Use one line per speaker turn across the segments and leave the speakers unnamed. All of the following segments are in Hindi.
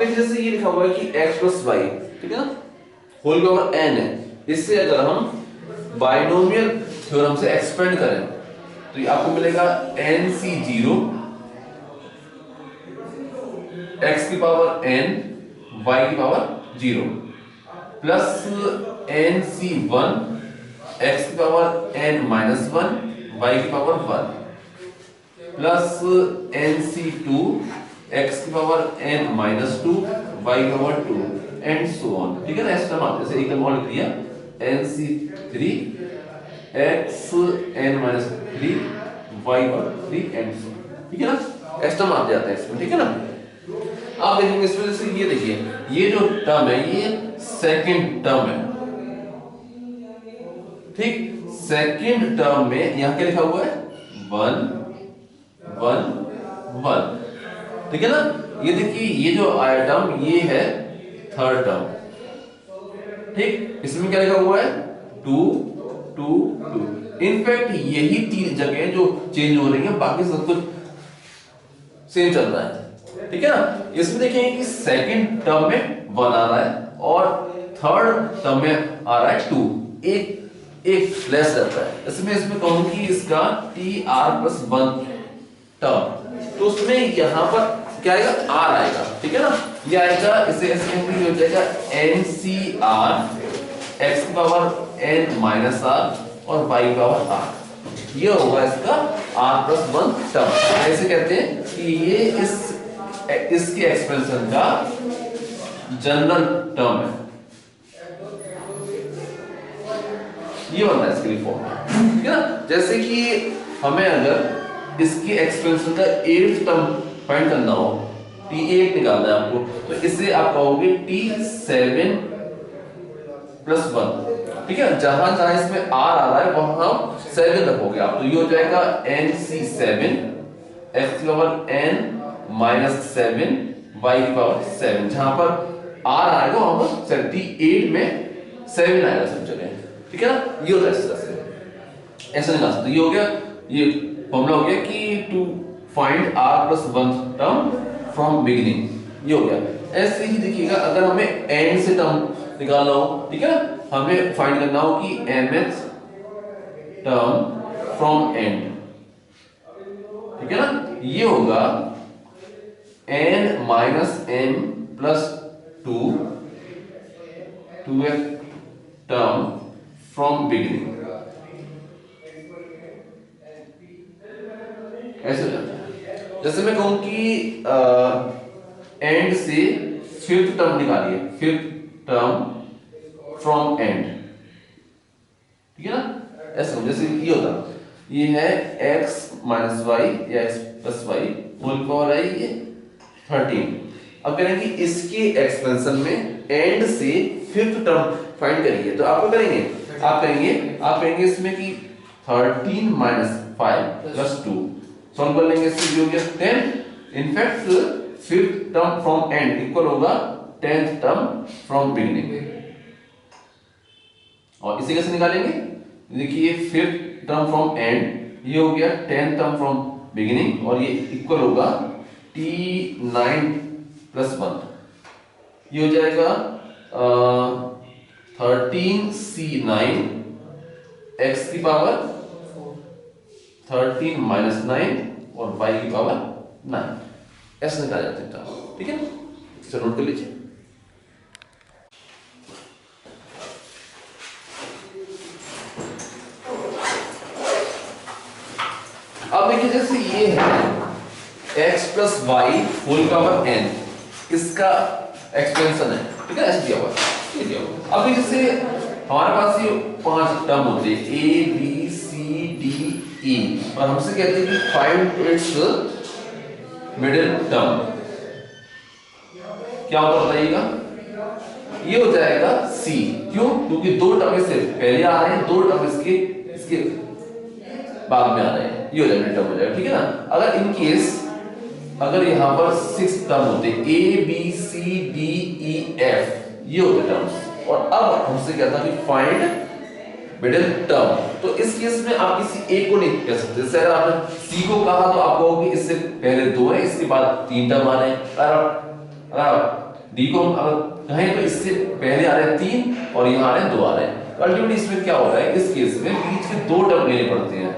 जैसे ये लिखा हुआ है कि x प्लस वाई, ठीक है ना, होल पावर n है। इससे अगर हम बाइनोमियल थ्योरम से एक्सपेंड करें तो ये आपको मिलेगा nc0 x की पावर n y की पावर 0 प्लस nc1 x की पावर n माइनस 1 y की पावर 1 प्लस nc2 x की पावर n माइनस 2 y की पावर 2 एंड सो ऑन, ठीक है ना। ऐसा हम जैसे एकदम और लिख दिया nc3 x n minus 3 y power 3 and so, ठीक है ना। ऐसा हम जाते हैं इसमें, ठीक है ना। आप देखेंगे इसमें जैसे ये देखिए, ये जो टर्म है ये सेकंड टर्म है, ठीक। सेकंड टर्म में यहां क्या लिखा हुआ है 1 1 1, ठीक है ना। ये देखिए ये जो आया टर्म ये है थर्ड टर्म, ठीक। इसमें क्या लिखा हुआ है 2 2 2। इनफैक्ट यही तीन जगह जो चेंज हो रही है, बाकी सब कुछ सेम चल रहा है, ठीक है ना। इसमें देखेंगे कि सेकंड टर्म में 1 आ रहा है और थर्ड टर्म में आ रहा है 2, एक लेस रहता है। इसमें कहूं कि इसका tr+1 टर्म, तो उसमें यहां पर क्या आएगा r आएगा, ठीक है ना। ये आएगा, इसे ऐसे हो जाएगा ncr x की पावर n माइनस r और y की पावर r। ये होगा इसका r+1 टर्म। ऐसे कहते हैं कि ये इसके एक्सपेंशन का जनरल टर्म है। ये बनता है इसके फॉर्म, ठीक है ना। जैसे कि हमें अगर इसकी एक्सपेंशन का 8th टर्म फाइंड करना हो, t8 निकालना है आपको, तो इससे आप कहोगे t7+1, ठीक है। जहां जहां इसमें r आ रहा है वहां 7 रखोगे आप, तो ये हो जाएगा nc7 x की पावर n माइनस 7 y की पावर 7। जहां पर r आएगा वहां पर t8 में 7 आएगा सब जगह, ठीक है ना। ये होता है इस तरह से, ऐसा निकाल सकते। ये हो गया, ये फॉर्मूला हो गया कि to find r+1 term from beginning. ये हो गया। ऐसे ही देखिएगा अगर हमें एंड से टर्म निकालना हो, ठीक है ना, हमें फाइंड करना हो कि mth टर्म फ्रॉम एंड, ठीक है ना। ये होगा n minus m plus 2th term from beginning. ऐसे हो जाता है। जैसे मैं कहूं कि एंड से 5th टर्म निकालिए, 5th टर्म फ्रॉम एंड, ठीक है ना। ऐसे जैसे ये होता, ये है x माइनस वाई या x plus y whole power i ये 13। अब करेंगे इसके एक्सपेंशन में एंड से 5th टर्म फाइंड करिए, तो आप क्या करेंगे, आप कहेंगे इसमें कि 13 माइनस 5 प्लस 2 सॉल्व कर लेंगे। इससे हो गया 10। In fact 5th term from and equal होगा 10th टर्म फ्रॉम बिगिनिंग। और इसे कैसे निकालेंगे, देखिए 5th टर्म फ्रॉम एंड ये हो गया 10th टर्म फ्रॉम बिगिनिंग और ये इक्वल होगा t9+1। ये हो जाएगा 13c9 x की पावर 13 माइनस 9 और y की पावर 9। ऐसे निकाला जाता है, ठीक है। इसे नोट कर लीजिए। अब देखिए जैसे ये है x plus y whole power n, इसका एक्सपेंशन है, ठीक है। ऐसे दिया हुआ है। अब जैसे हमारे पास ये 5 टर्म होते हैं a b c d e और हमसे कहते हैं कि फाइंड इट्स मिडिल टर्म। क्या होगा बताइएगा, ये हो जाएगा c। क्यों, क्योंकि 2 टर्म इससे पहले आ रहे हैं, 2 टर्म इसके बाद में आ रहे हैं, ये हो जाएगा टर्म हो जाएगा, ठीक है ना। अगर इन केस अगर यहां पर 6 टर्म होते a b c d e f, ये होते टर्म्स, और अब हमसे कहता है कि फाइंड मिडिल टर्म, तो इस केस में आप किसी एक को नहीं कह सकते। जैसे अगर आपने c को कहा तो आप कहोगे इससे पहले 2 है, इसके बाद 3 टर्म आ रहे हैं। अगर डी को हम अगर कहें तो इससे पहले आ रहे हैं 3 और यहाँ आ रहे हैं 2 आ रहे हैं, तो अल्टीमेटली इसमें क्या होता है, इस केस में बीच में 2 टर्म लेने पड़ते हैं,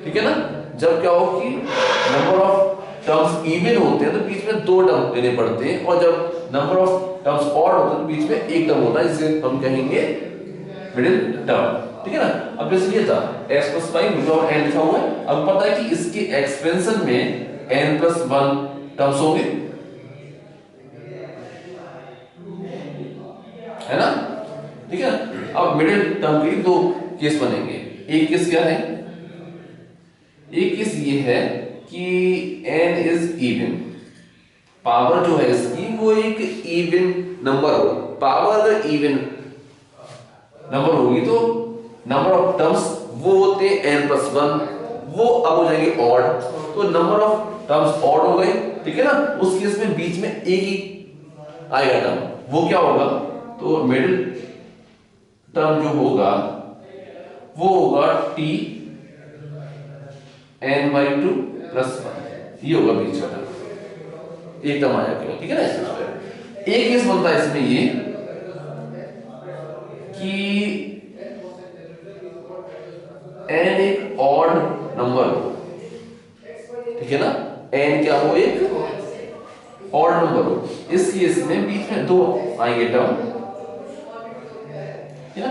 ठीक है ना। जब क्या हो कि नंबर ऑफ टर्म्स इवन होते हैं तो बीच में 2 टर्म लेने पड़ते हैं, और जब नंबर ऑफ टर्म्स ऑड होते हैं तो बीच में 1 टर्म होता है, जिसे हम कहेंगे मिडिल टर्म, ठीक है ना। अब जैसे ये था x + y विदाउट n लिखा हुआ है, अब पता है कि इसके एक्सपेंशन में n + 1 टर्म्स होंगे, है ना, ठीक है। अब मिडिल टर्म के 2 केस बनेंगे। एक केस क्या है, एक केस ये है कि n इज इवन, पावर जो है इसकी वो एक इवन नंबर हो, पावर अगर इवन नंबर होगी तो नंबर ऑफ टर्म्स वो होते हैं n + 1, वो अब हो जाएंगे ऑड, तो नंबर ऑफ टर्म्स ऑड हो गए, ठीक है ना। उस केस में बीच में एक ही आएगा टर्म, वो क्या होगा, तो मिडिल टर्म जो होगा वो होगा t n/2 + 1, ये होगा बीच का टर्म, एक टर्म आया केवल, ठीक है ना। इसमें एक केस बनता है इसमें ये कि n एक ऑड नंबर हो, ठीक है ना, n क्या हो, एक ऑड नंबर हो, इस केस में बीच में 2 आएंगे टर्म, ठीक है ना।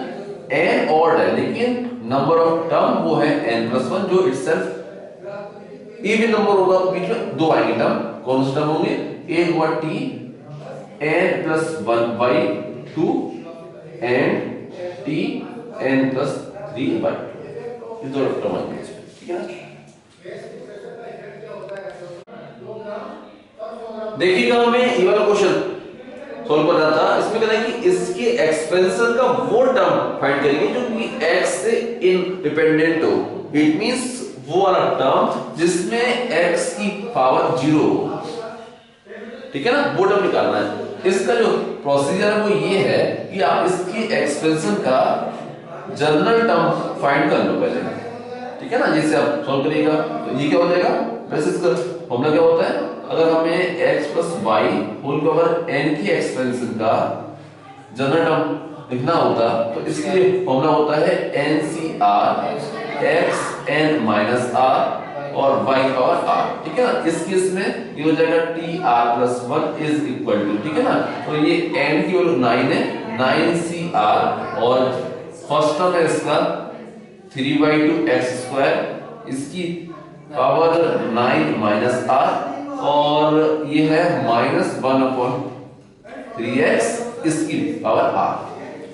n ऑड है लेकिन नंबर ऑफ टर्म वो है n + 1, जो इटसेल्फ इवन नंबर होगा, तो बीच में 2 आएंगे टर्म, कौन से टर्म होंगे, एक हुआ t n + 1/2 and t n + 3/2, ये दो टर्म आएंगे, ठीक है ना। देखिएगा हमें ये वाला क्वेश्चन सॉल्व कर रहा था, इसमें कहना है कि इसके एक्सपेंशन का वो टर्म फाइंड करेंगे जो कि x से इंडिपेंडेंट हो, इट मींस वो वाला टर्म जिसमें x की पावर 0 हो, ठीक है ना, वो टर्म निकालना है। इसका जो प्रोसीजर है वो ये है कि आप इसकी एक्सपेंशन का जनरल टर्म फाइंड कर लो पहले, ठीक है ना। जैसे आप सॉल्व करिएगा तो ये क्या हो जाएगा, वैसे इसका फॉर्मूला क्या होता है, अगर हमें x + y whole power n की एक्सपेंशन का जनरल टर्म लिखना होता तो इसके लिए फॉर्मूला होता है NCR x n - r और y पावर r, ठीक है ना। इस केस में ये हो जाएगा tr + 1 इज इक्वल टू, ठीक है ना, तो ये n की वैल्यू 9 है, 9cr, और फर्स्ट टर्म है इसका 3/2x², इसकी पावर 9 - r, और ये है -1/3x, इसकी पावर r,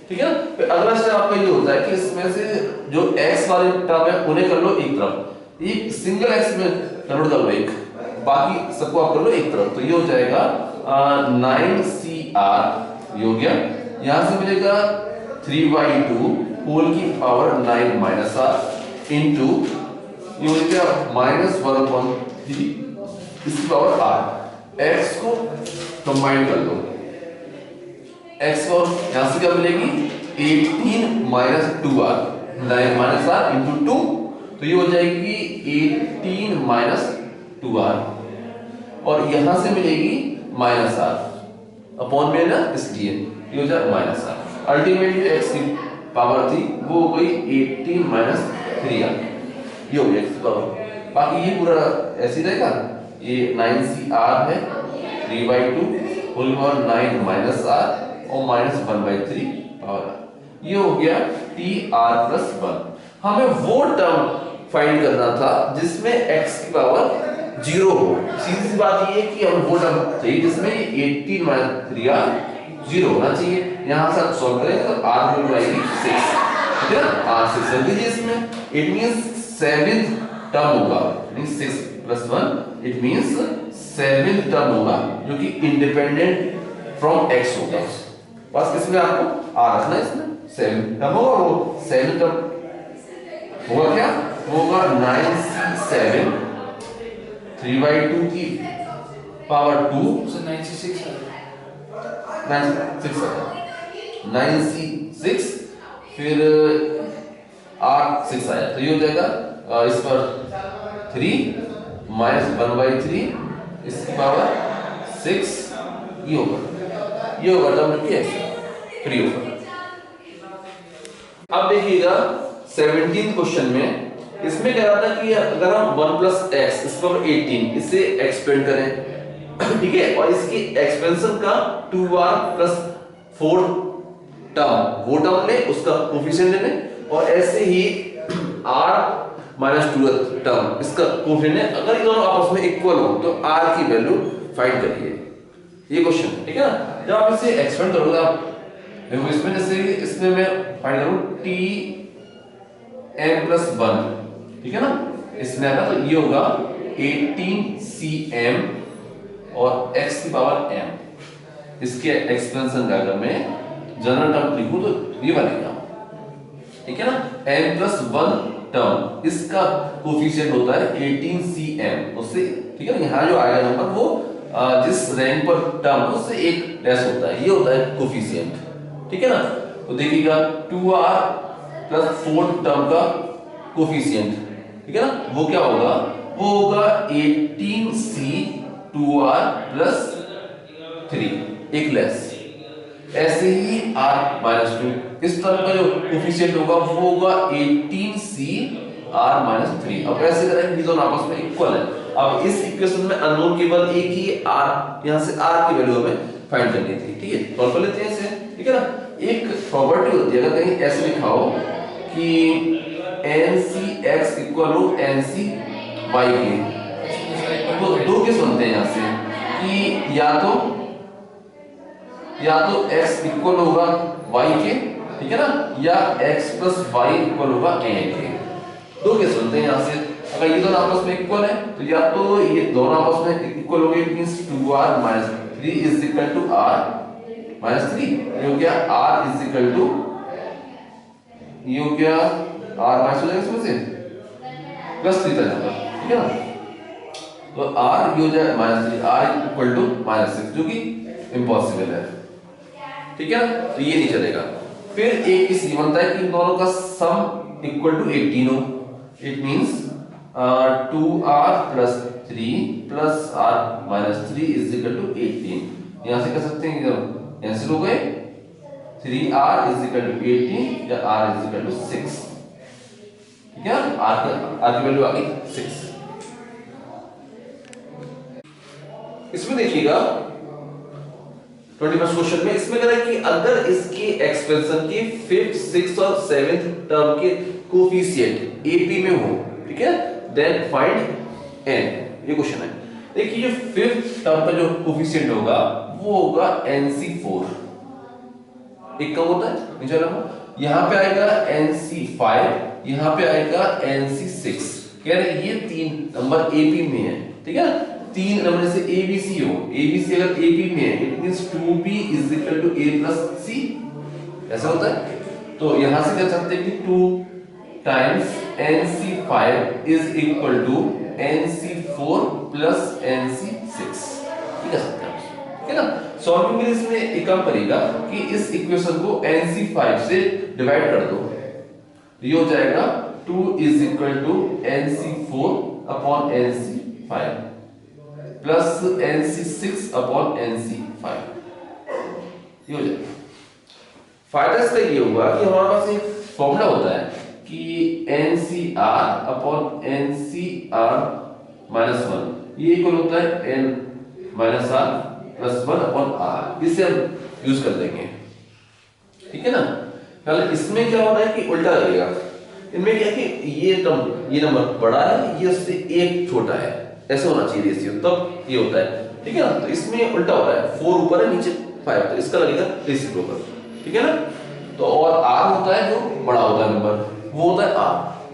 ठीक है ना। फिर अगला स्टेप आपका ये होता है कि इसमें से जो x वाले टर्म है उन्हें कर लो एक तरफ, एक सिंगल x में कन्वर्ट कर लो एक, बाकी सबको आप कर लो एक तरफ, तो ये हो जाएगा 9cr, ये हो गया, यहां से मिलेगा 3/2 होल की पावर 9 - r इनटू ये हो गया -1/3 इसकी पावर r, x को कंबाइन कर लो, x और यहां से क्या मिलेगी 18 - 2r, 9 - r इनटू 2, तो ये हो जाएगी 18 - 2r, और यहां से मिलेगी -r अपॉन में ना, इसलिए ये हो जाए -r, अल्टीमेटली x की पावर थी वो हो गई 18 - 3r, ये हो गया x की पावर। बाकी ये पूरा ऐसे ही रहेगा, ये 9cr है 3/2 होल पावर 9 - r और -1/3 पावर, ये हो गया tr + 1। हमें वो टर्म फाइंड करना था जिसमें x की पावर 0 हो, सीधी सी बात ये है कि हमें वो टर्म चाहिए जिसमें 18 - 3r 0 होना चाहिए। यहां से आप सॉल्व करें तो r की वैल्यू आएगी 6, ठीक है ना, r 6 कर दीजिए इसमें, इट मींस 7th टर्म होगा, means 6 + 1 it means 7th term होगा जो कि इंडिपेंडेंट फ्रॉम x होगा। बस इसमें आपको r रखना है, इसमें 7 टर्म होगा, वो 7 टर्म होगा क्या होगा 9c7 3/2 की पावर 2,
9c6
9c6 फिर 8 6 आया, तो ये हो जाएगा इस पर 3 - 1/3 इसकी पावर 6, ये होगा टर्म जो कि x 3 होगा। अब देखिएगा 17 क्वेश्चन में इसमें कह रहा था कि अगर हम 1 + x इसको 18 इसे एक्सपेंड करें, ठीक है, और इसकी एक्सपेंशन का 2r + 4 टर्म वो टर्म ले, उसका कोफिशिएंट ले, और ऐसे ही r - 2 टर्म इसका कोफिशिएंट है। अगर ये दोनों आपस में इक्वल हो तो r की वैल्यू फाइंड करिए। ये क्वेश्चन है, ठीक है ना। जब आप इसे एक्सपेंड करोगे, आप देखो इसमें जैसे इसमें मैं फाइंड करूं tm + 1, ठीक है ना, इसमें आएगा तो ये होगा 18cm और x की पावर m। इसके एक्सपेंशन का अगर मैं जनरल टर्म लिखूं तो ये बनेगा, ठीक है ना, m + 1 टर्म इसका कोफिशिएंट होता है 18cm उससे, ठीक है ना। यहाँ जो आएगा नंबर वो जिस रैंक पर टर्म उससे एक लेस होता है, ये होता है कोफिशिएंट, ठीक है ना। तो देखिएगा 2r + 4 टर्म का कोफिशिएंट, ठीक है ना, वो क्या होगा, वो होगा 18c 2r + 3, एक लेस। ऐसे ही r - 2 इस टर्म का जो कोफिशिएंट होगा वो होगा 18c r - 3। अब ऐसे करेंगे दोनों आपस में इक्वल है। अब इस इक्वेशन में अननोन केवल एक ही r, यहां से r की वैल्यू हमें फाइंड करनी थी, ठीक है। सॉल्व कर लेते हैं इसे, ठीक है ना। एक प्रॉपर्टी होती है, अगर कहीं ऐसे लिखा हो कि ncx = ncy के, तो दो केस बनते हैं यहां से कि या तो x इक्वल होगा y के, ठीक है ना, या x + y इक्वल होगा n के। दो केस बनते हैं यहां से। अगर ये दोनों आपस में इक्वल है तो या तो ये दोनों आपस में इक्वल हो गए, इट मींस 2r - 3 = r - 3, ये हो गया r ये हो गया r माइनस हो जाएगा इसमें से +3 तक जाएगा, ठीक है ना। तो r ये हो जाए -3, r = -6, जो कि इम्पॉसिबल है, ठीक है ना। तो ये नहीं चलेगा। फिर एक केस ये बनता है कि इन दोनों का सम = 18 हो, इट मींस 2r + 3 + r - 3 = 18। यहां से कह सकते हैं कि कैंसिल हो गए, 3r = 18 या r = 6, ठीक है, r की वैल्यू आ गई 6। इसमें देखिएगा 21st क्वेश्चन में इसमें कह रहा है कि अगर इसके एक्सपेंशन के 5th 6th और 7th टर्म के कोफिशिएंट AP में हो, ठीक है, देन फाइंड n। ये क्वेश्चन है। देखिए जो 5th टर्म का जो कोफिशिएंट होगा वो होगा NC4, एक कम होता है नीचे वाला, यहां पे आएगा NC5, यहां पे आएगा NC6। कह रहे ये तीन नंबर AP में है, ठीक है, तीन नंबर से ABC हो, ABC अगर AP में है it means 2B = A + C, ऐसा होता है। तो यहां से कह सकते हैं कि 2 times NC5 = NC4 + NC6, ठीक है, ठीक है ना। सॉल्विंग के लिए इसमें एक काम करेगा कि इस इक्वेशन को NC5 से डिवाइड कर दो, ये हो जाएगा 2 = NC4/NC5 प्लस NC6/NC5, ये हो जाएगा। फायदा इसका ये हुआ कि हमारे पास एक फॉर्मूला होता है कि NCR/NCR-1 ये इक्वल होता है n - r + 1/r, इसे हम यूज कर देंगे, ठीक है ना। पहले इसमें क्या हो रहा है कि उल्टा लगेगा, इनमें क्या है कि ये नंबर बड़ा है, ये उससे एक छोटा है, ऐसा होना चाहिए रेशियो, तब ये होता है, ठीक है ना। तो इसमें उल्टा हो रहा है, 4 ऊपर है नीचे 5, तो इसका लगेगा रेसिप्रोकल, ठीक है ना। तो और r होता है जो बड़ा होता है नंबर, वो होता है r,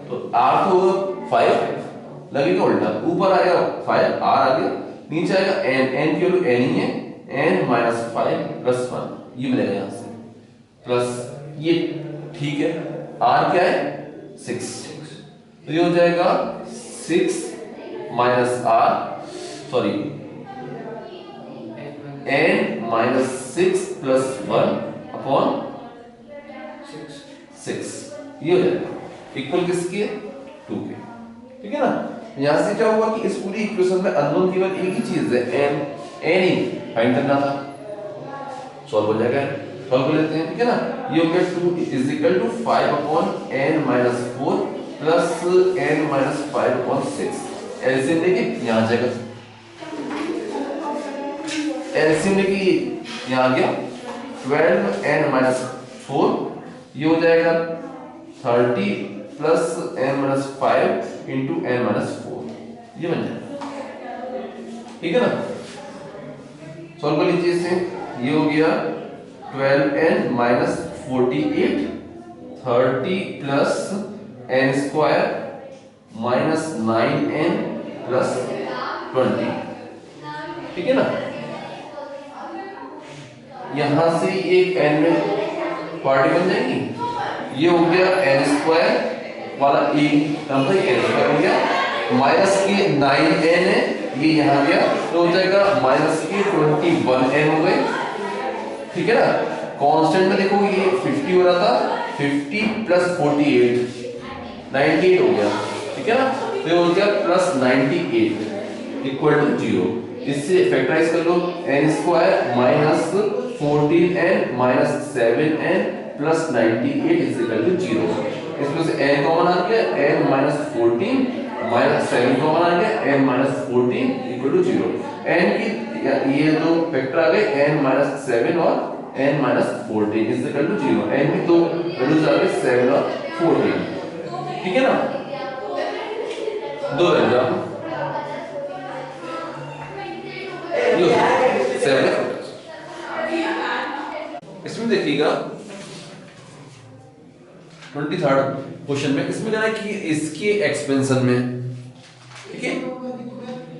तो r तो 5 लगेगा उल्टा, ऊपर आएगा 5, r आ गया, नीचे आएगा n की वैल्यू n ही है, n - 5 + 1, ये मिलेगा यहां से, प्लस ये, ठीक है, r क्या है 6, तो ये हो जाएगा 6 - r, सॉरी n - 6 + 1/6, ये हो जाएगा इक्वल किसके 2 के, ठीक है ना। यहां से क्या होगा कि इस पूरी इक्वेशन में अननोन केवल एक ही चीज है n ही फाइंड करना था, सॉल्व हो जाएगा, सॉल्व कर लेते हैं, ठीक है ना। ये हो गया 2 is equal to 5 upon n minus 4 plus n minus 5 upon 6। LCM देखिए यहाँ आ जाएगा, एलसीएम देखिए यहाँ आ गया 12n माइनस 4, ये हो जाएगा 30 plus n minus 5 into n minus 4, ये बन जाएगा, ठीक है ना। सॉल्व कर लीजिए इसे, ये हो गया 12n minus 48, 30 plus n square minus 9n plus 20, ठीक है ना। यहां से एक n में पार्टी बन जाएगी, ये हो गया n स्क्वायर वाला एक टर्म था, n स्क्वायर हो गया, माइनस के 9n है, ये यहाँ गया तो हो जाएगा माइनस के 21n हो गए, ठीक है ना। कांस्टेंट में देखो ये 50 हो रहा था, 50 प्लस 48 98 हो गया, ठीक है ना। तो ये हो गया प्लस 98 इक्वल टू 0। इससे फैक्टराइज कर लो, n square minus 14n minus 7n plus 98 is equal to 0। इसमें से n कॉमन आ गया, n माइनस 14 माइनस 7 कॉमन आ गया, n minus 14 equal to 0। n की ये दो फैक्टर आ गए, n माइनस 7 और n minus 14 is equal to 0। n की दो वैल्यूज आ गए 7 और 14, ठीक है ना। दो वैल्यू लो 7। इसमें देखिएगा 23rd क्वेश्चन में, इसमें कह रहा है कि इसके एक्सपेंशन में, ठीक है,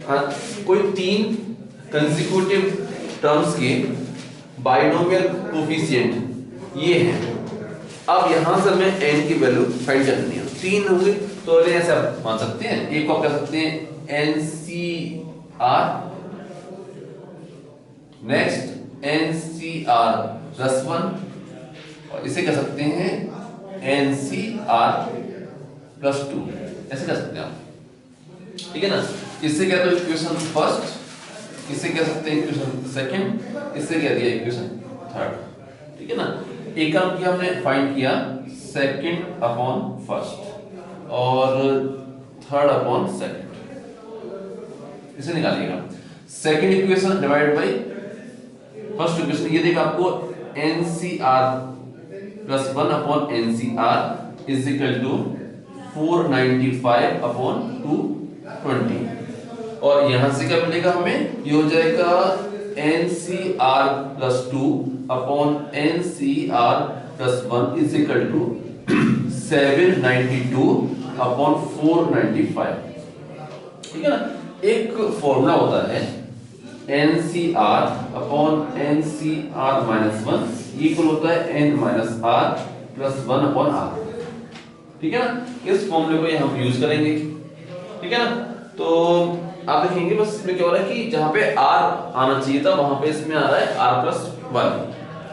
हाँ, कोई 3 कंसेक्यूटिव टर्म्स के बाइनोमियल कोफिशिएंट ये है। अब यहां से हमें n की वैल्यू फाइंड करनी है, 3 होंगे तो ऐसे आप मान सकते हैं, एक को आप कह सकते हैं NCR, नेक्स्ट NCR प्लस 1, और इसे कह सकते हैं NCR प्लस 2, ऐसे कह सकते हैं आप, ठीक है ना। इससे क्या तो इक्वेशन फर्स्ट, इसे कह सकते हैं इक्वेशन सेकंड, इससे कह दिया इक्वेशन थर्ड, ठीक है ना। एक काम किया हमने, फाइंड किया सेकंड अपॉन फर्स्ट और थर्ड अपॉन सेकंड, इसे निकालिएगा। Second equation divide by first equation, ये देखिए आपको NCR plus 1 upon NCR is equal to 495 upon 220, और यहां से क्या मिलेगा हमें, ये हो जाएगा NCR plus 2 upon NCR plus 1 is equal to 792 upon 495, ठीक है ना। एक फॉर्मूला होता है NCR upon NCR minus 1 equal होता है n minus r plus 1 upon r, ठीक है ना। इस फॉर्मूले को हम यूज करेंगे, ठीक है ना। तो आप देखेंगे बस इसमें क्या हो रहा है कि जहां पे r आना चाहिए था वहां पे इसमें आ रहा है r प्लस 1,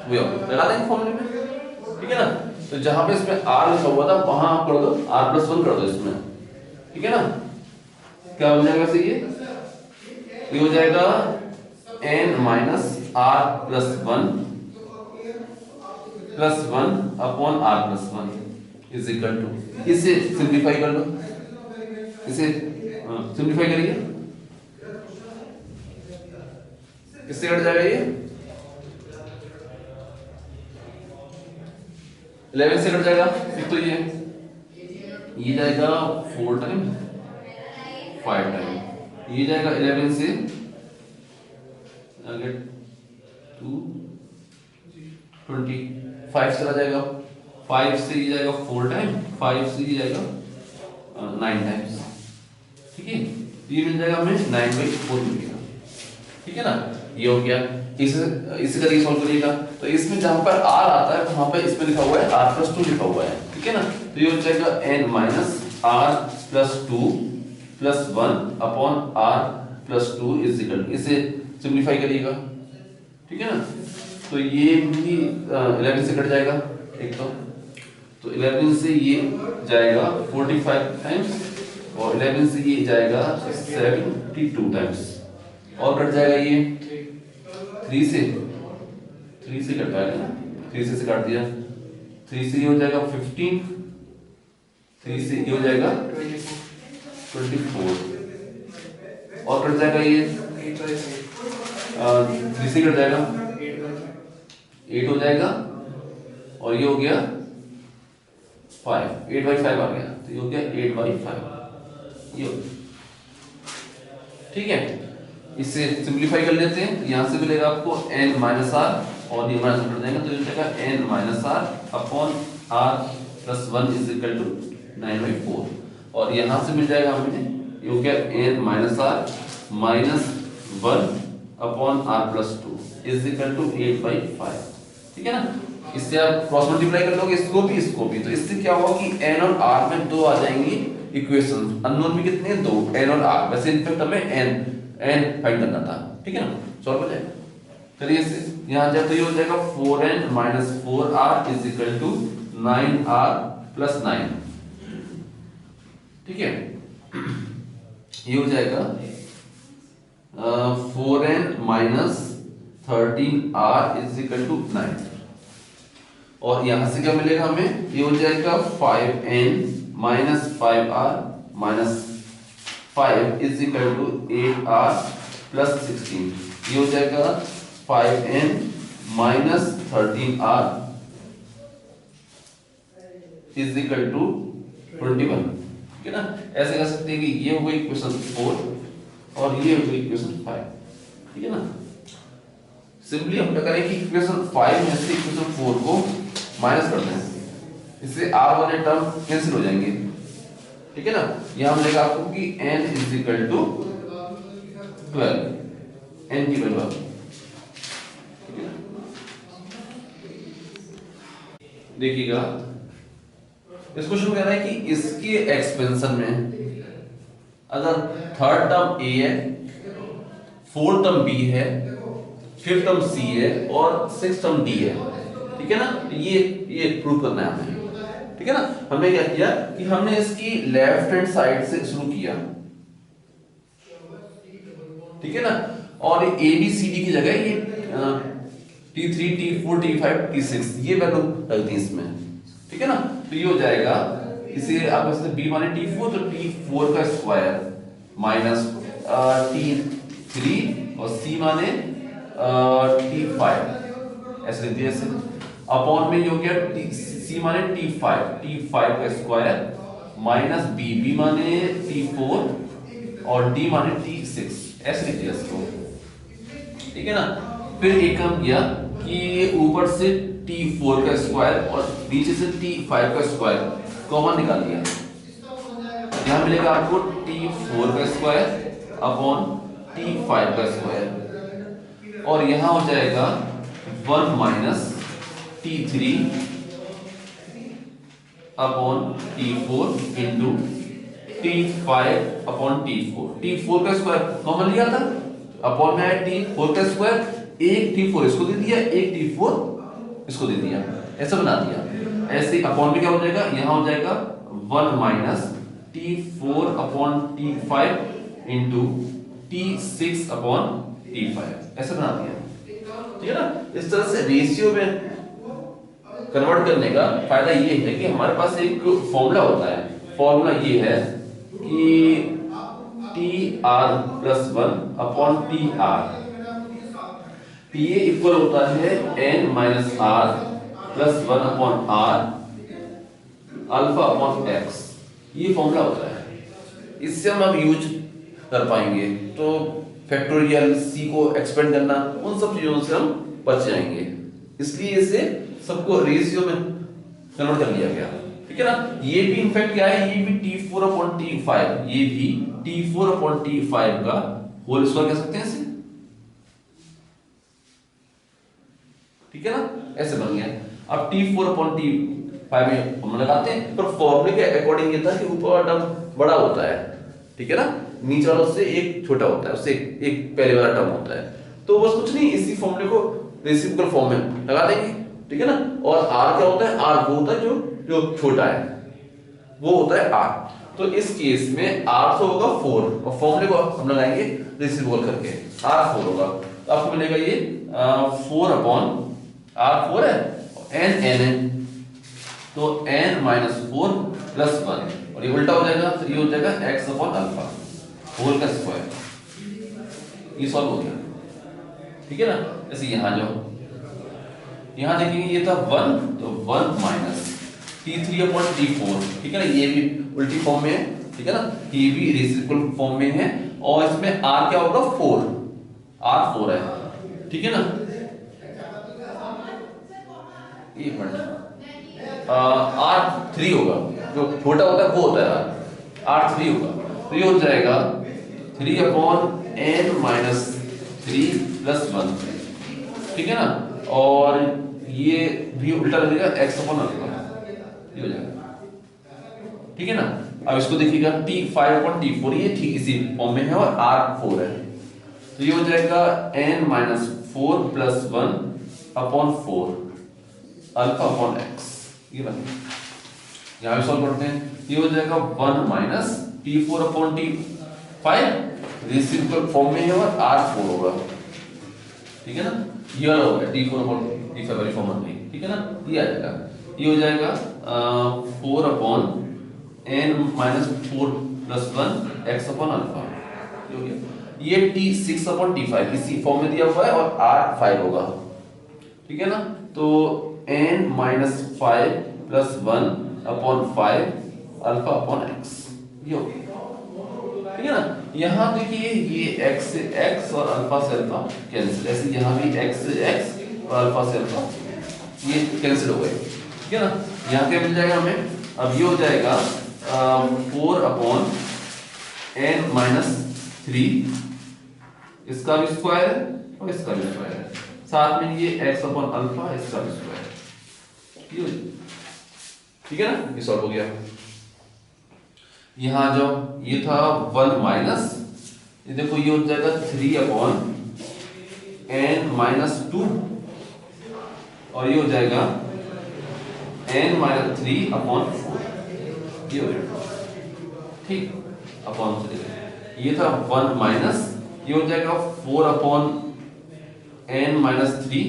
वो लगा देंगे फॉर्मूले में, ठीक है ना। तो जहां पे इसमें r लिखा हुआ था वहां आप कर दो r प्लस 1 कर दो इसमें, ठीक है ना। क्या हो जाएगा सही, ये हो जाएगा n minus r plus 1 upon r plus 1 is equal to, इसे सिंप्लीफाई कर लो, इसे सिंप्लीफाई करिए, किससे कट जाएगा ये 11 से कट जाएगा, एक तो ये जाएगा 4 टाइम 5 टाइम, ये जाएगा 11 से आगे 2 20 5 चला जाएगा, 5 से ये जाएगा 4 टाइम, 5 से ये जाएगा 9 टाइम्स, ठीक है। ये मिल जाएगा हमें 9/4 मिलेगा, ठीक है ना। ये हो गया, इसे करके सॉल्व करिएगा। तो इसमें जहां पर r आता है वहां पर इसमें लिखा हुआ है r प्लस 2 लिखा हुआ है, ठीक है ना। तो ये हो जाएगा n minus r plus 2 plus 1 upon r plus 2 is equal, इसे सिंप्लीफाई करिएगा, ठीक है ना। तो ये भी 11 से कट जाएगा एक तो 11 से ये जाएगा 45 टाइम्स और 11 से ये जाएगा 72 टाइम्स, और कट जाएगा ये 3 से 3 से कट जाएगा, 3 से काट दिया, 3 से ये हो जाएगा 15, 3 से ये हो जाएगा 24 और कट जाएगा ये 3 से कट जाएगा 8 हो जाएगा और ये हो गया 5, 8/5 आ गया, तो ये हो गया 8/5 ये हो गया। ठीक है, इससे सिंप्लीफाई कर लेते हैं। यहां से मिलेगा आपको n माइनस आर और ये माइनस कर देंगे तो ये मिलेगा n minus r upon r plus 1 is equal to 9/4 और यहां से मिल जाएगा हमें ये हो गया n minus r minus 1 upon r plus 2 is equal to 8/5। ठीक है ना, इससे आप क्रॉस मल्टीप्लाई कर लोगे इसको भी, तो इससे क्या होगा कि n और r में 2 आ जाएंगी इक्वेशन, अननोन भी कितने हैं 2, n और r, वैसे इनफैक्ट हमें n फाइंड करना था। ठीक है ना, सॉल्व हो जाएगा। चलिए इससे यहां जाए तो ये हो जाएगा 4n minus 4r is equal to 9r plus 9। ठीक है, ये हो जाएगा 4n minus 13r is equal to 9 और यहां से क्या मिलेगा हमें, ये हो जाएगा 5n minus 5r minus 5 is equal to 8r plus 16, ये हो जाएगा 5n minus 13r is equal to 21। ठीक है ना, ऐसे कर सकते हैं कि ये हो गई इक्वेशन 4 और ये हो गई इक्वेशन 5। ठीक है ना, सिंपली हम क्या करें कि इक्वेशन 5 में से इक्वेशन 4 को माइनस कर दें, इससे r वाले टर्म कैंसिल हो जाएंगे। ठीक है ना, यहां मिलेगा आपको कि n is equal to 12, n की वैल्यू। देखिएगा इस क्वेश्चन में कह रहा है कि इसके एक्सपेंशन में अगर थर्ड टर्म a है, फोर्थ टर्म b है, फिफ्थ टर्म c है और सिक्स्थ टर्म d है। ठीक है ना, ये प्रूव करना है हमें। ठीक है ना, हमने क्या किया कि हमने इसकी लेफ्ट हैंड साइड से शुरू किया। ठीक है ना, और a b c d की जगह ये t3 t4 t5 t6 ये वैल्यू रख दी इसमें। ठीक है ना, तो ये हो जाएगा, इसे आप इससे b माने t4 तो t4 का स्क्वायर माइनस t3 और c माने t5 ऐसे लिख दिया ऐसे, अपॉन में जो गया c माने t5 का स्क्वायर माइनस b माने t4 और d माने t6 ऐसे लिख दिया इसको। ठीक है ना, फिर एक काम किया कि ऊपर से t4 का स्क्वायर और नीचे से t5 का स्क्वायर कॉमन निकाल दिया। यहां मिलेगा आपको t4 का स्क्वायर अपॉन t5 का स्क्वायर और यहां हो जाएगा 1 minus t3 upon t4 into t5 upon t4 का स्क्वायर कॉमन लिया था, अपॉन में है t4 का स्क्वायर, एक t4 इसको दे दिया, एक t4 इसको दे दिया, ऐसा बना दिया। ऐसे अपॉन में क्या हो जाएगा, यहां हो जाएगा 1 minus t4 upon t5 into t6 upon t5 ऐसा बना दिया। ठीक है ना, इस तरह से रेशियो में कन्वर्ट करने का फायदा ये है कि हमारे पास एक फॉर्मूला होता है। फॉर्मूला ये है कि tr+1 अपॉन tr, ये इक्वल होता है n minus r plus 1 upon r alpha upon x, ये फॉर्मूला होता है। इससे हम अब यूज कर पाएंगे, तो फैक्टोरियल c को एक्सपेंड करना उन सब चीजों से हम बच जाएंगे, इसलिए इसे सबको रेशियो में कन्वर्ट कर लिया गया। ठीक है ना, ये भी इनफैक्ट क्या है, ये भी t4 अपॉन t5, ये भी t4 अपॉन t5 का होल स्क्वायर कह सकते हैं इसे। ठीक है ना, ऐसे बन गया। अब t4 अपॉन t5 में हम लगाते हैं, पर फॉर्मूले के अकॉर्डिंग ये था कि ऊपर वाला टर्म बड़ा होता है, ठीक है ना, नीचे वाला उससे एक छोटा होता है, उससे एक पहले वाला टर्म होता है। तो बस कुछ नहीं, इसी फॉर्मूले को रेसिप्रोकल फॉर्म में लगा देंगे। ठीक है ना, और r क्या होता है, r वो होता है जो छोटा है, वो होता है r। तो इस केस में r तो होगा 4 और फॉर्मूले को हम लगाएंगे रेसिप्रोकल करके, r 4 होगा, तो आपको मिलेगा ये 4 अपॉन आर 4 है और एन एन है, तो n माइनस 4 प्लस 1 और ये उल्टा हो जाएगा, तो ये हो जाएगा x अपॉन अल्फा होल का स्क्वायर। ये सॉल्व हो गया, ठीक है ना। जैसे यहां जाओ, यहां देखेंगे ये था 1, तो 1 माइनस t3 अपॉन t4, ठीक है ना, ये भी उल्टी फॉर्म में है, ठीक है ना, ये भी रेसिप्रोकल फॉर्म में है और इसमें r क्या होगा 4, r 4 है, ठीक है ना। एक मिनट, r3 होगा, जो छोटा होता है वो होता है r3 होगा, तो ये हो जाएगा 3 अपॉन n माइनस 3 प्लस 1, ठीक है ना, और ये भी उल्टा लगेगा x अपॉन अल्फा, ये हो जाएगा, ठीक है ना। अब इसको देखिएगा t5 अपॉन t4, ये ठीक इसी फॉर्म में है और r4 है, तो ये हो जाएगा n minus 4 plus 1 upon 4 alpha upon x, ये बन गया। यहाँ भी सॉल्व करते हैं, ये हो जाएगा 1 minus t4 upon t5 reciprocal form में है और r4 होगा, ठीक है ना, ये वाला हो गया t4 अपॉन t5 वाली फॉर्म में, ठीक है ना, ये आ जाएगा, ये हो जाएगा 4 upon n minus 4 plus 1 x upon alpha, ये हो गया। ये t6 अपॉन t5 इसी फॉर्म में दिया हुआ है और r5 होगा, ठीक है ना, तो n minus 5 plus 1 upon 5 alpha upon x, ये हो गया, ठीक है ना। यहाँ देखिए ये x से x और अल्फा से अल्फा कैंसिल, ऐसे यहाँ भी x से x और अल्फा से अल्फा ये कैंसिल हो गए, ठीक है ना। यहाँ क्या मिल जाएगा हमें, अब ये हो जाएगा 4 अपॉन n माइनस 3, इसका भी स्क्वायर है और इसका भी स्क्वायर है, साथ में ये x अपॉन अल्फा, इसका भी स्क्वायर, ठीक है ना, ये सॉल्व हो गया। यहां जो ये था 1 माइनस, ये देखो ये हो जाएगा 3 अपॉन n माइनस 2 और ये हो जाएगा n माइनस 3 अपॉन 4, ये हो जाएगा, ठीक, अपॉन 3, ये था 1 माइनस, ये हो जाएगा 4 upon n minus 3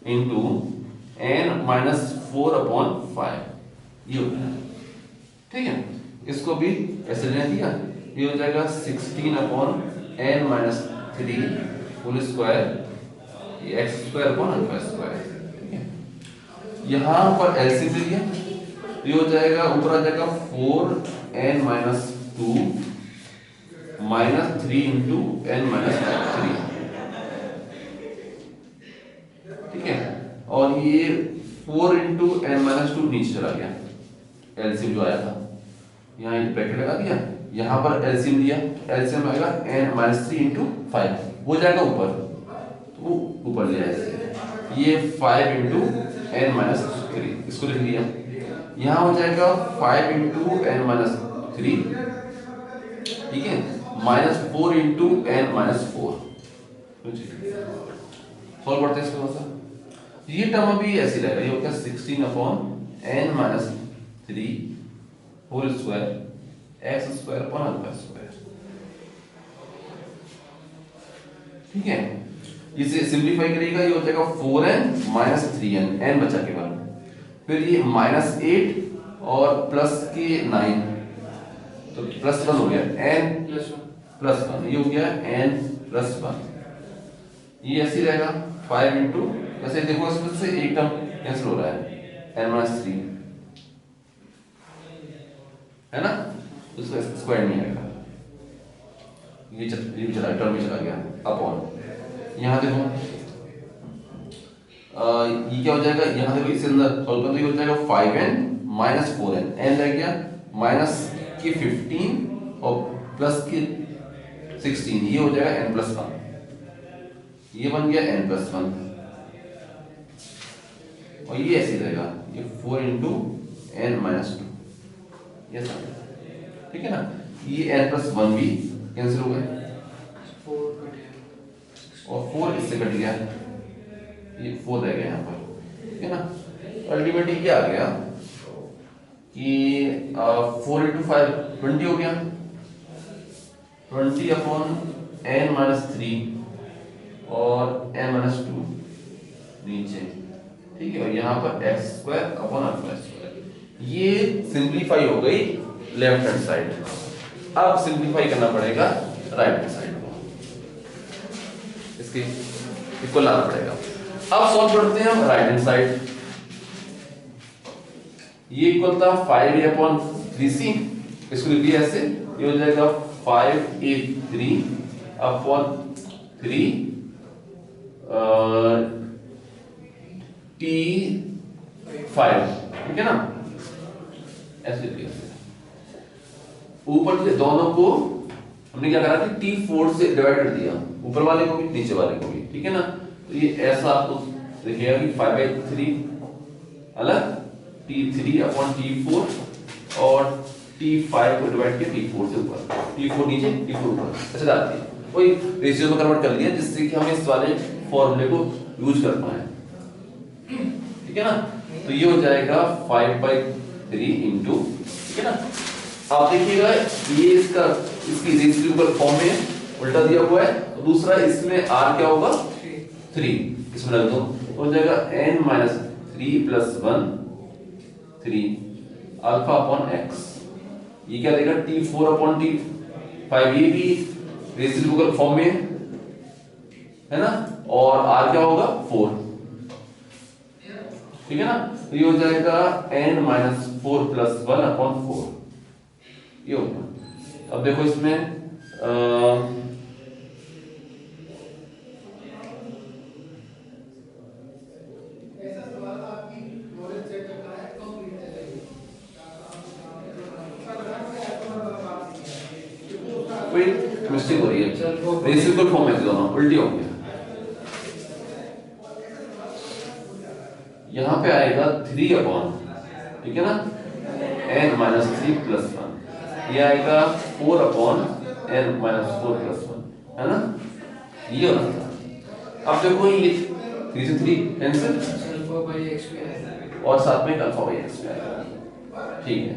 into n minus 4 upon 5, ये हो गया, ठीक है। इसको भी ऐसे लेने दिया, ये हो जाएगा 16 upon n minus 3 whole square, ये x square upon alpha square, ठीक है। यहाँ पर एलसीएम ले लिया, ये हो जाएगा ऊपर आ जाएगा 4n minus 2 minus 3 into n minus 3, ठीक है, और ये 4 इंटू n माइनस 2 नीचे चला गया, एलसीएम जो आया था यहाँ एक ब्रैकेट लगा दिया, यहाँ पर एलसीएम दिया, एलसीएम आएगा n माइनस 3 इंटू 5, वो जाएगा ऊपर, तो ऊपर ले आएगा, ये 5 इंटू n माइनस 3, इसको लिख लिया, यहाँ हो जाएगा 5 इंटू n माइनस 3, ठीक है, minus 4 into n minus 4, solve करते हैं इसको थोड़ा सा। ये टर्म अभी ऐसी रहेगा, ये होगा 16 upon n minus 3 whole square x square upon alpha square, ठीक है। इसे सिंपलीफाई करिएगा, ये हो जाएगा 4n माइनस 3n, n बचा केवल, फिर ये माइनस 8 और प्लस के 9, तो प्लस 1 हो गया, n प्लस 1, ये हो गया n प्लस 1, ये ऐसे ही रहेगा 5 इंटू, वैसे देखो इसमें से एक टर्म कैंसिल हो रहा है, n माइनस 3 है ना, तो इसका स्क्वायर नहीं आएगा, ये चला टर्म में चला गया, अपॉन यहाँ देखो ये क्या हो जाएगा, यहाँ देखो इसके अंदर सॉल्व कर दो, ये हो जाएगा 5n माइनस 4n, n रह गया माइनस के 15 और प्लस के 16, ये हो जाएगा n प्लस 1, ये बन गया n प्लस 1, और ये ऐसे रहेगा, ये 4 इंटू n माइनस 2, ये सब, ठीक है ना। ये n प्लस 1 भी कैंसिल हो गए और 4 इससे कट गया, ये 4 रह गया यहाँ पर, ठीक है ना। अल्टीमेटली क्या आ गया कि 4 इंटू 5 20 हो गया, 20 अपॉन n माइनस 3 और n माइनस 2, नीचे, ठीक है, और यहाँ पर x square upon alpha square. ये सिंप्लीफाई हो गई लेफ्ट हैंड साइड। अब सिंप्लीफाई करना पड़ेगा राइट हैंड साइड को, इसके इसको लाना पड़ेगा। अब सॉल्व करते हैं हम राइट हैंड साइड। ये इक्वल था 5a अपॉन 3c, इसको लिख दिया ऐसे, ये हो जाएगा 5a3 अपॉन 3 t5, ठीक है ना, ऐसे लिख दिया। ऊपर के दोनों को हमने क्या करा कि t4 से डिवाइड कर दिया, ऊपर वाले को भी नीचे वाले को भी, ठीक है ना। तो ये ऐसा आपको दिखेगा कि 5/3 अलग, t3 अपॉन t4 और t5 को डिवाइड किया t4 से ऊपर, t4 नीचे t4 ऊपर, ऐसे डालती है। वही रेशियो में कन्वर्ट कर लिया जिससे कि हम इस वाले फॉर्मूले को यूज कर पाए, ठीक है ना। तो ये हो जाएगा 5/3 इंटू, ठीक है ना। आप देखिएगा ये इसका इसकी रेसिप्रोकल फॉर्म में उल्टा दिया हुआ है, तो दूसरा इसमें r क्या होगा 3, इसमें रख दो, हो जाएगा n-3 + 1 3 अल्फा अपॉन x। ये क्या देगा t4 अपॉन t5, ये भी रेसिप्रोकल फॉर्म में है ना, और r क्या होगा 4, ठीक है ना। तो ये हो जाएगा n-4 + 1 अपॉन 4, ये होगा। अब देखो इसमें कोई मिस्टेक हो रही है, रेसिप्रोकल फॉर्म में दोनों उल्टी हो गया। यहाँ पे आएगा 3 अपॉन, ठीक है ना, n-3 + 1, ये आएगा 4 अपॉन n-4 + 1, है ना, ये होना था। अब देखो ये 3 से 3 कैंसिल, और साथ में अल्फा बाई एक्स आएगा, ठीक है।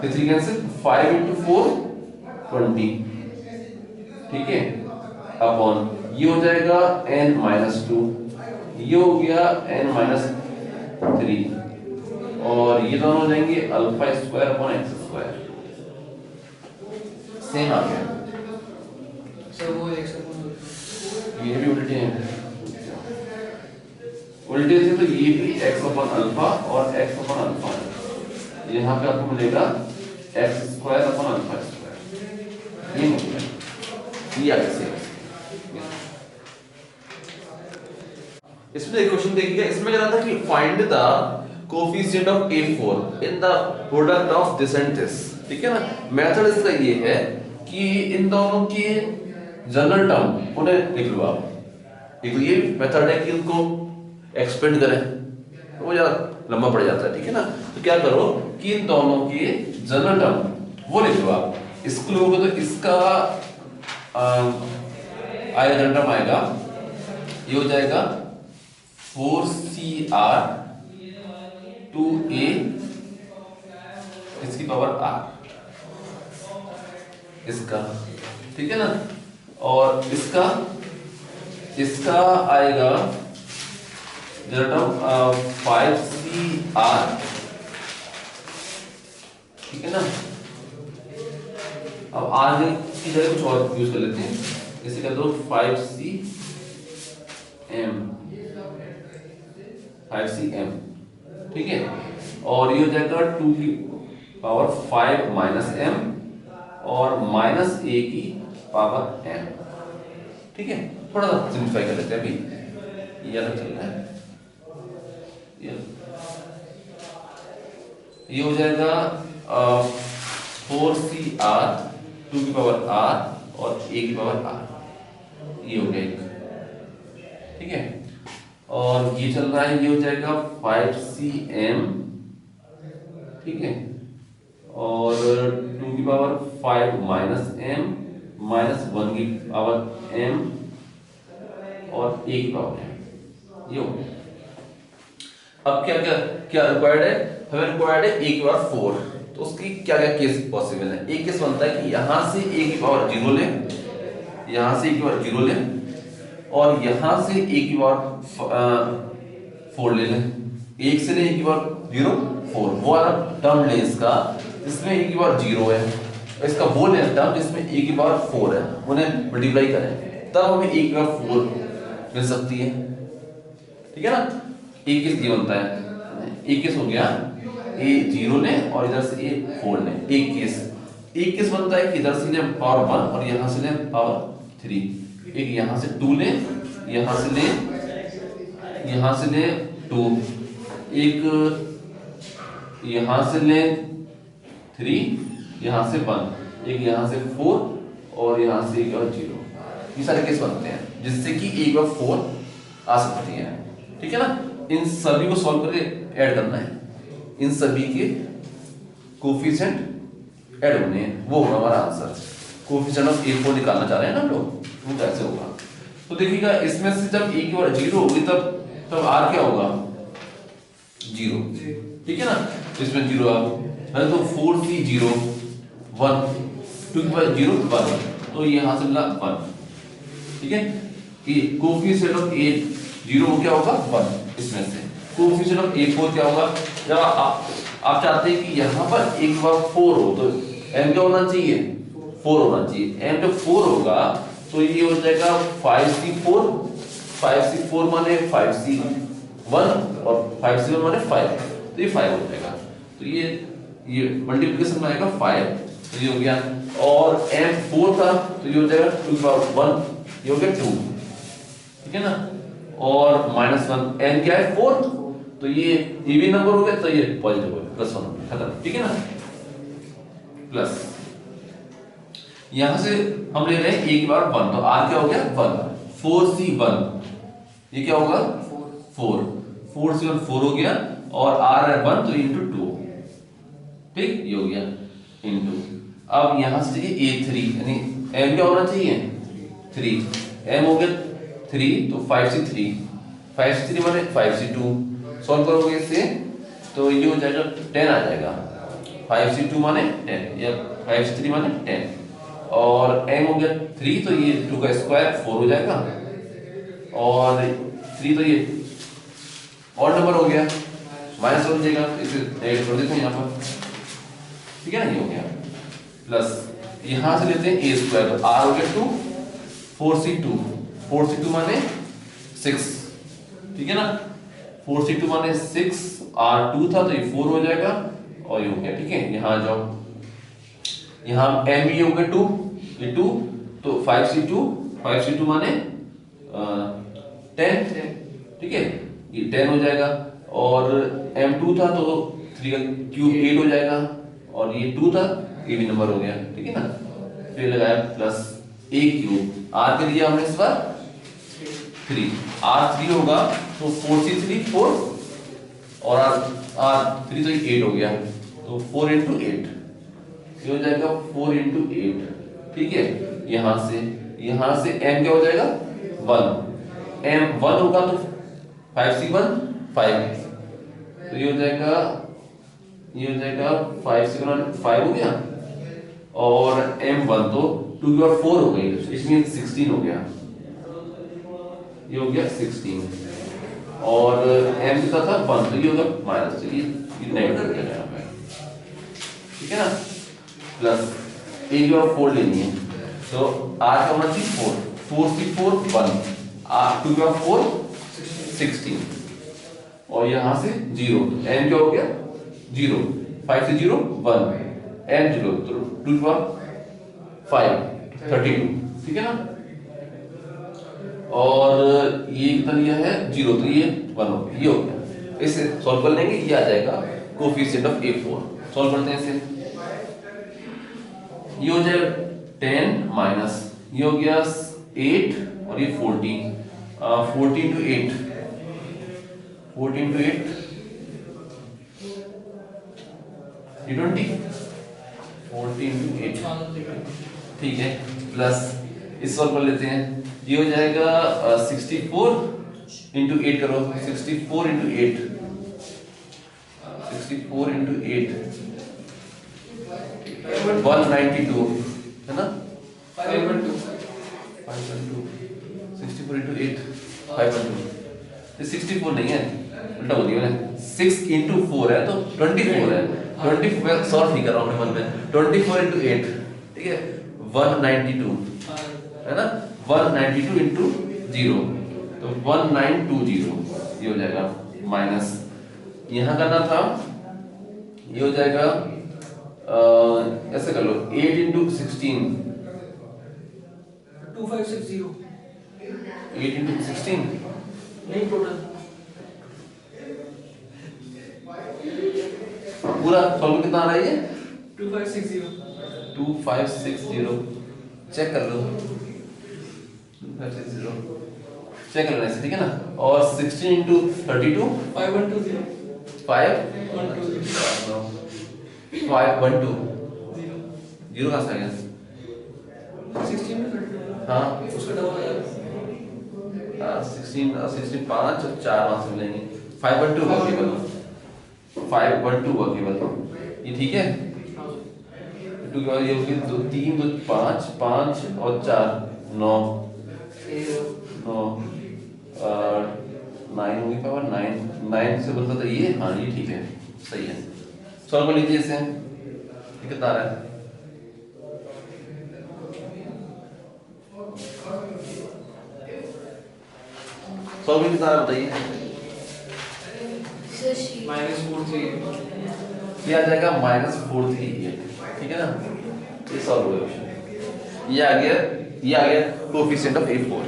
3 3 कैंसिल, 5 × 4 20, ठीक है, अपॉन ये हो जाएगा n-2, ये हो गया n-3, और ये दोनों हो जाएंगे alpha square upon x square, same आ गया। ये भी उल्टे हैं, उल्टे थे तो ये भी x अपॉन अल्फा और x अपॉन अल्फा है, यहाँ पे आपको मिलेगा x square upon alpha square, ये मिलेगा, ये आगे। इसमें एक क्वेश्चन देखिएगा, इसमें क्या था कि find the coefficient of A4 in the product of this and this, ठीक है ना। मेथड इसका ये है कि इन दोनों के जनरल टर्म उन्हें लिख लो आप। एक ये मेथड है कि इनको एक्सपेंड करें, तो वो ज्यादा लंबा पड़ जाता है, ठीक है ना। तो क्या करो कि इन दोनों के जनरल टर्म वो लिख लो आप। इसको लोगे तो इसका आएगा जनरल टर्म आएगा, ये हो जाएगा 4CR 2A इसकी पावर R, इसका, ठीक है ना। और इसका आएगा जनरल टर्म 5CR, ठीक है ना। अब आगे की जगह कुछ और यूज कर लेते हैं, इसे कर दो 5CM, ठीक है। और ये हो जाएगा 2 की पावर 5 -m और -a की पावर m, ठीक है। थोड़ा सा सिंप्लीफाई कर लेते हैं अभी, ये अलग चल रहा है। ये हो जाएगा 4CR 2 की पावर r और a की पावर r, ये हो गया एक, ठीक है। और ये चल रहा है, ये हो जाएगा 5CM, ठीक है, और 2 की पावर 5 -m -1 की पावर m और a की पावर m, ये हो गया। अब क्या क्या क्या रिक्वायर्ड है, हमें रिक्वायर्ड है a की पावर 4, तो उसकी क्या क्या केस पॉसिबल है। एक केस बनता है कि यहां से a की पावर 0 ले, यहां से a की पावर 0 ले, और यहां से a की पावर 4 ले लें, 1 से ले e की पावर 0 4, वो वाला टर्म ले इसका जिसमें e की पावर 0 है, इसका वो ले टर्म जिसमें e की पावर 4 है, उन्हें मल्टीप्लाई करें तब हमें e की पावर 4 मिल सकती है। ठीक है ना। 21 ये बनता है, 21 हो गया, a 0 ले और इधर से a 4 ले, 21 बनता है कि इधर से ले पावर 1 और यहाँ से ले पावर 3, एक यहाँ से 2 ले, यहाँ से ले 2, एक यहाँ से ले 3, यहाँ से 1, एक यहाँ से 4 और यहाँ से 1 और 0, ये सारे केस बनते हैं जिससे कि 1 और 4 आ सकती है। ठीक है ना। इन सभी को सॉल्व करके ऐड करना है, इन सभी के कोफिशिएंट ऐड होने हैं, वो होगा हमारा आंसर। कोफिशिएंट ऑफ A4 निकालना चाह रहे हैं ना हम लोग, वो कैसे होगा। तो देखिएगा इसमें से जब a की पावर 0 होगी तब r क्या होगा 0। ठीक है ना। तो इसमें 0 आ गया, तो 4 3 0 1, 2 की पावर 0 1, तो यहाँ से मिला 1। ठीक है। कि कोफिशिएंट ऑफ A0 क्या होगा 1, इसमें से कोफिशिएंट ऑफ A4 क्या होगा, जब आप चाहते हैं कि यहाँ पर एक बार 4 हो तो m क्या होना चाहिए 4 होना चाहिए, m जब 4 होगा तो ये हो जाएगा 5c4, 5c4 माने 5c1 और 5c1 माने 5, तो ये 5 हो जाएगा। तो ये मल्टीप्लिकेशन में आएगा 5, तो ये हो गया। और m4 था तो ये हो जाएगा 2 की पावर 1, ये हो गया 2। ठीक है ना। और -1 n क्या है 4, तो ये इवन नंबर हो गया तो ये पॉजिटिव हो गया +1 खत्म। ठीक है ना। प्लस यहां से हम ले रहे हैं a की पावर 1, तो r क्या हो गया 1, 4c1, ये क्या होगा 4, 4c1 4 हो गया और r है 1 तो इनटू 2। ठीक, ये हो गया इनटू। अब यहां से a3 यानी m क्या होना चाहिए 3, m हो गया 3 तो 5c3, 5c3 माने 5c2, सॉल्व करोगे इससे तो ये हो जाएगा 10 आ जाएगा, 5c2 माने 10 या 5c3 माने 10, और m हो गया 3 तो ये 2 का स्क्वायर 4 हो जाएगा, और 3 तो ये ऑड नंबर हो गया, माइनस हो जाएगा, इसे नेगेटिव कर देते हैं यहाँ पर। ठीक है ना। ये हो गया प्लस यहाँ से लेते हैं a स्क्वायर, तो r हो गया 2, 4c2, 4c2 माने 6। ठीक है ना। 4c2 माने 6, r2 था तो ये 4 हो जाएगा और ये हो गया। ठीक है। यहाँ जाओ, यहाँ m भी हो गया 2, ये 2 तो 5c2 माने 10। ठीक है, ये 10 हो जाएगा, और m2 था तो 3 का क्यूब 8 हो जाएगा, और ये 2 था ये भी नंबर हो गया। ठीक है ना। फिर लगाया प्लस a क्यूब, r के लिए हमने इस बार 3, r3 होगा तो 4c3 4 और r3 तो 8 हो गया, तो 4 × 8 ये हो जाएगा 4 × 8। ठीक है। यहाँ से m क्या हो जाएगा 1, m 1 होगा तो 5c1 5, तो ये हो जाएगा 5c1 5 हो गया, और m1 तो 2 की पावर 4 हो गई, इसमें 16 हो गया, ये हो गया 16, और m का था 1 तो ये होगा माइनस, तो ये नेगेटिव हो जाएगा यहाँ पे। ठीक है ना। प्लस a की पावर 4 लेनी है, तो r का होना चाहिए 4, 4c4 1, r 2 की पावर 4 16, और यहाँ से 0, m क्या हो गया 0, 5 से 0 1, m 0 तो 2 की पावर 5 32। ठीक है ना। और ये कितना लिया है 0, तो ये 1 हो गया, ये हो गया। इसे सॉल्व कर लेंगे, ये आ जाएगा कोफिशिएंट ऑफ A4। सॉल्व करते हैं इसे, ये हो जाएगा 10 माइनस ये हो गया 8 और ये 14, 14 × 8, 14 × 8 ये 20, 14 × 8। ठीक है। प्लस इस सॉल्व कर लेते हैं, ये हो जाएगा 64 × 8 करो, 64 × 8, 64 × 8 192 है ना, 512, 64 × 8 512, ये 64 नहीं है, उल्टा बोल दिया मैंने, 6 into 4 है तो 24 है, 24 सॉल्व नहीं कर रहा हूँ अपने मन में, 24 into 8 ठीक है 192 है ना, 192 into 0 तो 1920 ये हो जाएगा माइनस, यहाँ करना था ये हो जाएगा ऐसे कर लो 8 into 16
2560
8 into 16
नहीं टोटल
पूरा सॉल्व कितना आ रहा है ये
2560
2560 चेक कर लो 2560 चेक कर लेना इसे ठीक है ना, और 16 into 32
5120
512 जीरो कहाँ से आ गया
16 में 32
हाँ
उसका डबल आ जाएगा
16 5 और 4 वहाँ से मिलेंगे 512 वर्केबल 512 वर्केबल ये ठीक है, टू के बाद ये होगी 2 3 2 5 5 और 4 9 9 9 होगी पावर 9 से बनता था ये, हाँ ये ठीक है सही है, सॉल्व कर लीजिए इसे, ये कितना आ रहा है सॉल्व कितना आ रहा है बताइए,
-43
ये आ जाएगा -438 ठीक है ना, ये सॉल्व हो गया क्वेश्चन, ये आ गया कोएफिशिएंट ऑफ A4।